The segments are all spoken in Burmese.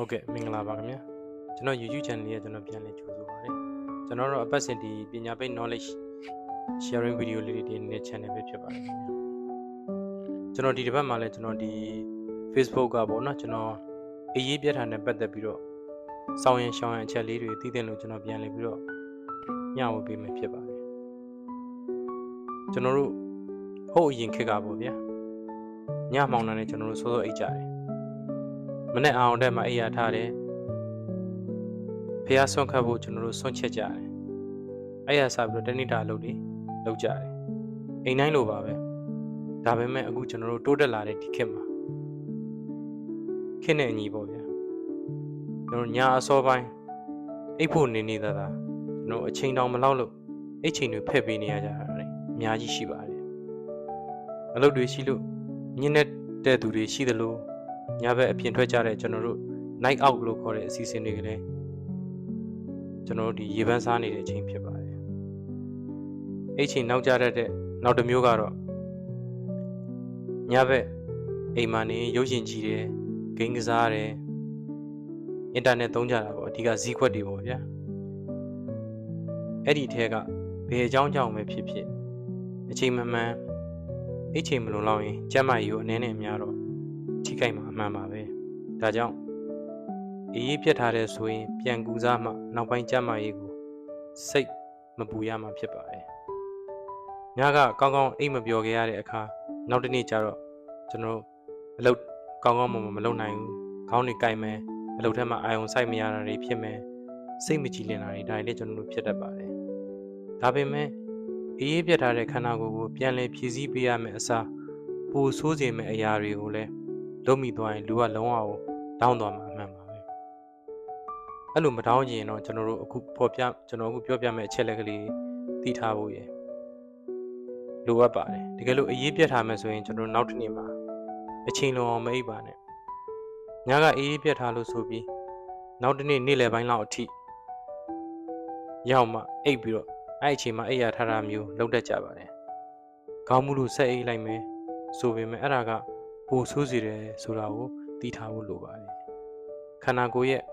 ဟုတ်ကဲ့မင်္ဂလာပါခင်ဗျာကျွန်တော် YouTube channel လေးကကျွန်တော်ပြန်လည်ကြိုဆိုပါရစေကျွန်တော်တို့အပတ်စဉ်ဒီပညာပေး knowledge sharing video လေးတွေတင်နေတဲ့ channel ပဲဖြစ်ပါတယ်ခင်ဗျာကျွန်တော်ဒီတစ်ပတ်မှာလည်းကျွန်တော်ဒီ Facebook ကပေါ့နော်ကျွန်တော်အရေးပြတ်တာနဲ့ပတ်သက်ပြီးတော့စောင်းရင်ရှောင်းရင်အချက်လေးတွေသိတဲ့လို့ကျွန်တော်ပြန်လည်ပြီးတော့ညှဝေပေးမယ်ဖြစ်ပါတယ်ကျွန်တော်တို့ဟုတ်အရင်ခေတ်ကပေါ့ဗျာညမှောင်တာနဲ့ကျွန်တော်တို့စောစောအိတ်ကြတယ်မနေ့အောင်တဲ့မှာအိယာထားတယ်ဖះဆွန့်ခတ်ဖို့ကျွန်တော်တို့ဆွန့်ချက်ကြတယ်အဲ့ရစားပြီးတော့တဏိတာလုပ်ကြတယ်အိမ်တိုင်းလိုပါပဲဒါပေမဲ့အခုကျွန်တော်တို့တိုးတက်လာတဲ့ဒီခေတ်မှာခေတ်နဲ့အညီပေါ့ဗျာကျွန်တော်ညာအစောပိုင်းအိတ်ဖို့နေသာသာကျွန်တော်အချိန်တောင်မလောက်လို့အိတ်ချိန်တွေဖက်ပေးနေရကြတာလေအများကြီးရှိပါတယ်အလုပ်တွေရှိလို့ညနေတဲ့သူတွေရှိသလိုညဘက်အပြင်ထွက်ကြတဲ့ကျွန်တော်တို့ night out လို့ခေါ်တဲ့အစီအစဉ်တွေကလည်းကျွန်တော်တို့ဒီရေပန်းစားနေတဲ့အချိန်ဖြစ်ပါတယ်အဲ့ချိန်နောက်ကြတဲ့နောက်တစ်မျိုးကတော့ညဘက်အိမ်မှာနေရုပ်ရှင်ကြည့်တယ်ဂိမ်းကစားတယ်အင်တာနက်သုံးကြတာပေါ့အဓိကဇီးခွက်တွေပေါ့ဗျာအဲ့ဒီထဲကဘယ်အကြောင်းကြောင့်ပဲဖြစ်ဖြစ်အချိန်မှန်မှန်အဲ့ချိန်မလုံလောက်ရင်ကျန်းမာရေးကိုအနည်းနဲ့အများတော့ထိခိုက်မှာအမှန်ပါပဲဒါကြောင့်အေးပြတ်ထားတဲ့ဆိုရင်ပြန်ကူစားမှနောက်ပိုင်းကျန်းမာရေးကိုစိတ်မပူရမှာဖြစ်ပါတယ်ညကကောင်းကောင်းအိတ်မပျော်ခဲ့ရတဲ့အခါနောက်တစ်နေ့ကျတော့ကျွန်တော်အလုပ်ကောင်းကောင်းမလုပ်နိုင်ဘူးခေါင်းတွေကိုက်မယ်အလုပ်ထဲမှာအာရုံစိုက်မရတာတွေဖြစ်မယ်စိတ်မကြည်လင်တာတွေဒါတွေလည်းကျွန်တော်တို့ဖြစ်တတ်ပါတယ်ဒါပေမဲ့အေးပြတ်ထားတဲ့ခန္ဓာကိုယ်ကိုပြန်လည်ဖြည့်ဆည်းပေးရမယ့်အစားပိုဆိုးစေမယ့်အရာတွေကိုလည်းလုံးမိသွားရင်လူကလုံးဝတောင်းသွားမှာအမှန်ပါပဲအဲ့လိုမတောင်းရင်တော့ကျွန်တော်တို့အခုပြောပြမယ့်အချက်လက်ကလေးသိထားဖို့ရယ်လိုအပ်ပါတယ်တကယ်လို့အေးပြတ်ထားမယ်ဆိုရင်ကျွန်တော်နောက်တစ်နေ့မှာအချိန်လုံးအောင်မအိပ်ပါနဲ့ညကအေးပြတ်ထားလို့ဆိုပြီးနောက်တစ်နေ့နေ့လယ်ပိုင်းလောက်အထိရောက်မှအိပ်ပြီးတော့အဲ့အချိန်မှာအိပ်ရထားတာမျိုးလုပ်တတ်ကြပါတယ်ခေါင်းမူလို့ဆက်အိပ်လိုက်မယ်ဆိုပေမဲ့အဲ့ဒါကပိုဆိုးစေတယ်ဆိုတာကိုသိထားဖို့လိုပါတယ်ခန္ဓာကိုယ်ရဲ့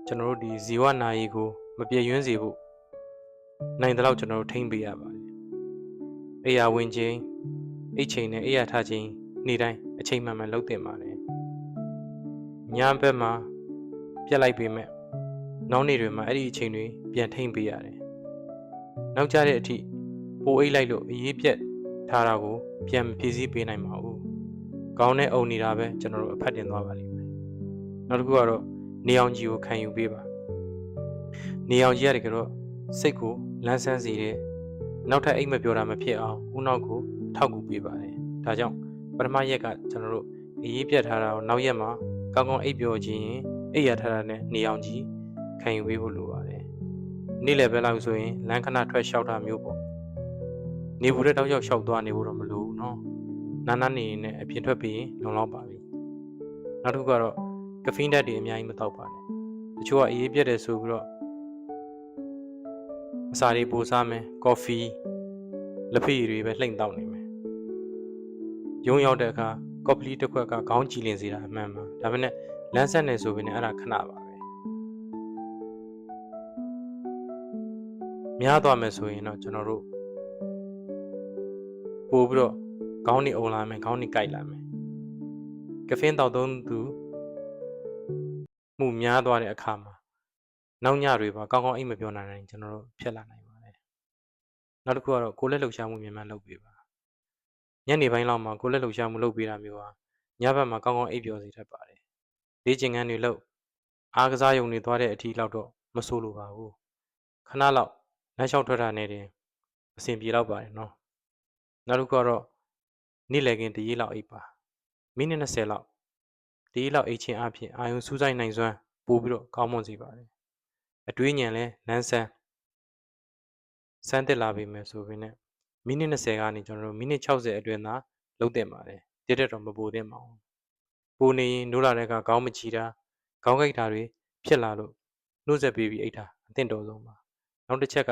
ကျွန်တော်တို့ဒီဇီဝနာရီကိုမပြည့်ယွင်းစေဖို့နိုင်တဲ့လောက်ကျွန်တော်တို့ထိန်းပေးရပါတယ်အိယာဝင်ခြင်းအိတ်ချိန်နဲ့အိယာထားခြင်းနေ့တိုင်းအချိန်မှန်မှန်လုပ်သင့်ပါတယ်ညဘက်မှာပြက်လိုက်ပေမဲ့နောက်နေ့တွေမှာအဲ့ဒီအချိန်တွေပြန်ထိန်းပေးရတယ်နောက်ကြတဲ့အထိပိုအိတ်လိုက်လို့အေးပြက်ထားတာကိုပြန်မဖြည့်ဆည်းပေးနိုင်ပါဘူးကောင်းတဲ့အုံနေတာပဲကျွန်တော်တို့အဖတ်တင်သွားပါလိမ့်မယ်နောက်တစ်ခုကတော့နေအောင်ကြီးကိုခံယူပေးပါနေအောင်ကြီးရတယ်ကတော့စိတ်ကိုလန်းဆန်းစေတယ်နောက်ထပ်အိတ်မပြောတာမဖြစ်အောင်ဦးနောက်ကိုထောက်ကူပေးပါတယ်ဒါကြောင့်ပထမရက်ကကျွန်တော်တို့အေးပြတ်ထားတာကိုနောက်ရက်မှာကောင်းကောင်းအိတ်ပြောခြင်းအိတ်ရထားတာနဲ့နေအောင်ကြီးခံယူပေးဖို့လိုပါတယ်နေ့လယ်ပဲလောက်ဆိုရင်လမ်းခဏထွက်လျှောက်တာမျိုးပေါ့နေဘူးတဲ့တောက်လျှောက်လျှောက်သွားနေဖို့တော့မလိုဘူးเนาะနာနေနဲ့အပြင်ထွက်ပြီးလုံလောက်ပါပြီနောက်တစ်ခုကတော့ကဖိန်းဓာတ်တွေအများကြီးမတောက်ပါနဲ့တချို့ကအေးပြတ်တယ်ဆိုပြီးတော့အစာတွေပိုစားမယ်ကော်ဖီလက်ဖက်ရည်တွေပဲလှိမ့်တောက်နေမယ်ရုံရောက်တဲ့အခါကော်ဖီတစ်ခွက်ကခေါင်းကြည်လင်စေတာအမှန်ပါဒါပေမဲ့လမ်းဆက်နေဆိုပေနဲ့အဲ့ဒါခဏပါပဲများသွားမယ်ဆိုရင်တော့ကျွန်တော်တို့ပို့ပြီးတော့ခေါင်းနေအုံလာမယ်ခေါင်းနေကြိုက်လာမယ်ကဖင်းတောက်သုံးသူမှုများသွားတဲ့အခါမှာနောက်ညတွေပါကောင်းကောင်းအိပ်မပြောနိုင်ရင်ကျွန်တော်တို့ဖြစ်လာနိုင်ပါတယ်နောက်တစ်ခုကတော့ကိုယ်လက်လှုပ်ရှားမှုမြန်လုပ်ပေးပါညနေပိုင်းလောက်မှာကိုယ်လက်လှုပ်ရှားမှုလုပ်ပေးတာမျိုးဟာညဘက်မှာကောင်းကောင်းအိပ်ပျော်စေတတ်ပါတယ်လေ့ကျင့်ခန်းတွေလုပ်အားကစားရုံတွေသွားတဲ့အထိလောက်တော့မဆိုးလိုပါဘူးခဏလောက်လမ်းလျှောက်ထွက်တာနဲ့တင်အဆင်ပြေတော့ပါတယ်နော်နောက်တစ်ခုကတော့နေ့လည်ခင်းတရေးလောက်အိပ်ပါမိနစ်20လောက်တရေးလောက်အိပ်ခြင်းအပြင်အာယုံစူးစိုက်နိုင်စွမ်းပို့ပြီးတော့ကောင်းမွန်စေပါတယ်အတွေးဉာဏ်လဲလန်းဆန်းတက်လာပြီမယ်ဆိုရင်မိနစ်20ကနေကျွန်တော်တို့မိနစ်60အတွင်းသာလုံးတင်ပါတယ်တည့်တော့မပိုသင့်ပါဘူးပိုနေရင်နိုးလာတဲ့ကခေါင်းမချီတာခေါင်းကိုက်တာတွေဖြစ်လာလို့နှုတ်ဆက်ပေးပြီးအိတ်တာအသင့်တော်ဆုံးပါနောက်တစ်ချက်က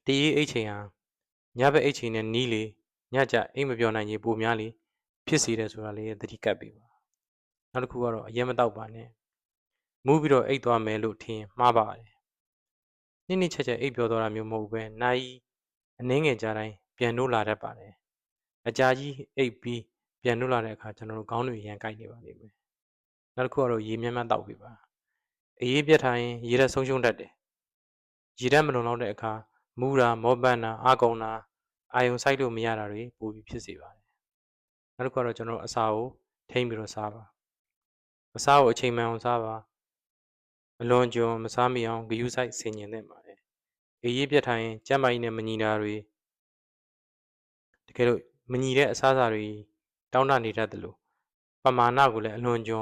တရေးအိတ်ချိန်ဟာညဘက်အိတ်ချိန်နဲ့နီးလေညကြအိတ်မပြောနိုင်ရင်ပိုများလေဖြစ်စေတယ်ဆိုတာလေးသတိကပ်ပေးပါ နောက်တစ်ခုကတော့အရင်မတောက်ပါနဲ့မူးပြီးတော့အိတ်သွားမယ်လို့ထင်မှားပါတယ်နှစ်ချက်အိတ်ပြောသွားတာမျိုးမဟုတ်ပဲနိုင်အနှင်းငယ်ကြတိုင်းပြန်နိုးလာတတ်ပါတယ်အကြာကြီးအိတ်ပြီးပြန်နိုးလာတဲ့အခါကျွန်တော်တို့ခေါင်းတွေရန်ကိုက်နေပါလိမ့်မယ်နောက်တစ်ခုကတော့ရေများများတောက်ပြီပါအေးပြတ်ထားရင်ရေဓာတ်ဆုံးရှုံးတတ်တယ်ရေဓာတ်မလုံလောက်တဲ့အခါမူးတာမောပန်းတာအာကုံတာအာယုံဆိုင်လို့မရတာတွေပိုပြီးဖြစ်စေပါတယ်နောက်တစ်ခုကတော့ကျွန်တော်အစာကိုထိမ့်ပြီးတော့စားပါအစာကိုအချိန်မှန်အောင်စားပါအလွန်ကျွံမစားမိအောင်ဂယုစိုက်ဆင်ញင်သင့်ပါတယ်အေးပြတ်ထားရင်ကျန်းမာရေးနဲ့မညီတာတွေတကယ်လို့မညီတဲ့အစားအစာတွေတောင်းတနေတတ်တယ်လို့ပမာဏကိုလည်းအလွန်ကျွံ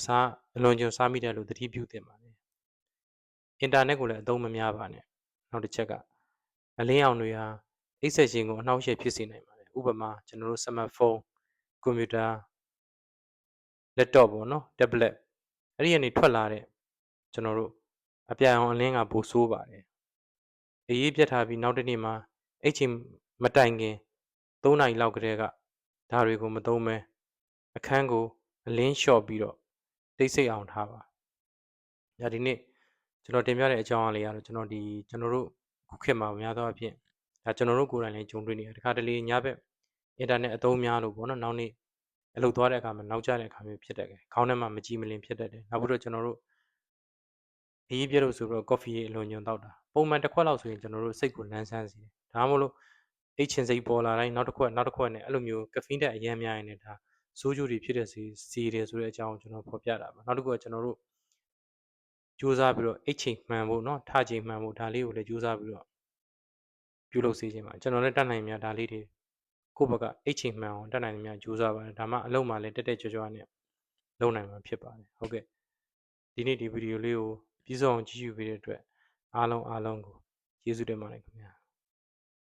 စားမိတယ်လို့သတိပြုသင့်ပါတယ်အင်တာနက်ကိုလည်းအသုံးမများပါနဲ့နောက်တစ်ချက်ကအလင်းရောင်တွေဟာအိတ်ဆက်ခြင်းကိုအနှောင့်အယှက်ဖြစ်စေနိုင်ပါတယ်ဥပမာကျွန်တော်တို့စမတ်ဖုန်းကွန်ပျူတာလက်တော့ပေါ့နော်တက်ဘလက်အဲ့ဒီကနေထွက်လာတဲ့ကျွန်တော်တို့အပြာရောင်အလင်းကပိုဆိုးပါတယ်အေးပြတ်ထားပြီးနောက်တစ်နေ့မှာအိတ်ချိန်မတိုင်ခင်3နာရီလောက်ကတည်းကဒါတွေကိုမသုံးမဲအခန်းကိုအလင်းလျှော့ပြီးတော့တိတ်ဆိတ်အောင်ထားပါဒါဒီနေ့ကျွန်တော်တင်ပြတဲ့အကြောင်းအရာလေးကတော့ကျွန်တော်တို့ခုခေတ်မှာများသောအားဖြင့်ဒါကျွန်တော်တို့ကိုယ်တိုင်လည်းကြုံတွေ့နေရတယ်တခါတလေညဘက်အင်တာနက်အသုံးများလို့ပေါ့နော်နောက်နေ့အလုပ်သွားတဲ့အခါမှာနောက်ကျတဲ့အခါမျိုးဖြစ်တတ်တယ်ခေါင်းထဲမှာမကြည်မလင်ဖြစ်တတ်တယ်နောက်ပြီးတော့ကျွန်တော်တို့အေးပြလို့ဆိုတော့ကော်ဖီအလွန်ညွန်တောက်တာပုံမှန်တစ်ခွက်လောက်ဆိုရင်ကျွန်တော်တို့စိတ်ကိုလန်းဆန်းစေတယ်ဒါမှမဟုတ်အိတ်ချင်စိတ်ပေါ်လာတိုင်းနောက်တစ်ခွက်နဲ့အဲ့လိုမျိုးကဖိန်းတက်အရမ်းများရင်လည်းဒါစိုးကျိုးတွေဖြစ်တဲ့စီတယ်ဆိုတဲ့အကြောင်းကိုကျွန်တော်ဖော်ပြတာပါနောက်တစ်ခုကကျွန်တော်တို့ကြိုးစားပြီးတော့အိတ်ချိန်မှန်ဖို့เนาะထချိန်မှန်ဖို့ဒါလေးကိုလည်းကြိုးစားပြီးတော့ပြုလုပ်စေချင်ပါကျွန်တော်လည်းတတ်နိုင်များဒါလေးတွေကိုယ့်ဘက်ကအိတ်ချိန်မှန်အောင်တတ်နိုင်များကြိုးစားပါတယ်ဒါမှအလုံးမှလည်းတက်ကြွနဲ့လုပ်နိုင်မှာဖြစ်ပါတယ်ဟုတ်ကဲ့ဒီနေ့ဒီဗီဒီယိုလေးကိုပြီးဆုံးအောင်ကြည့်ရှုပေးတဲ့အတွက်အားလုံးကိုကျေးဇူးတင်ပါတယ်ခင်ဗျာ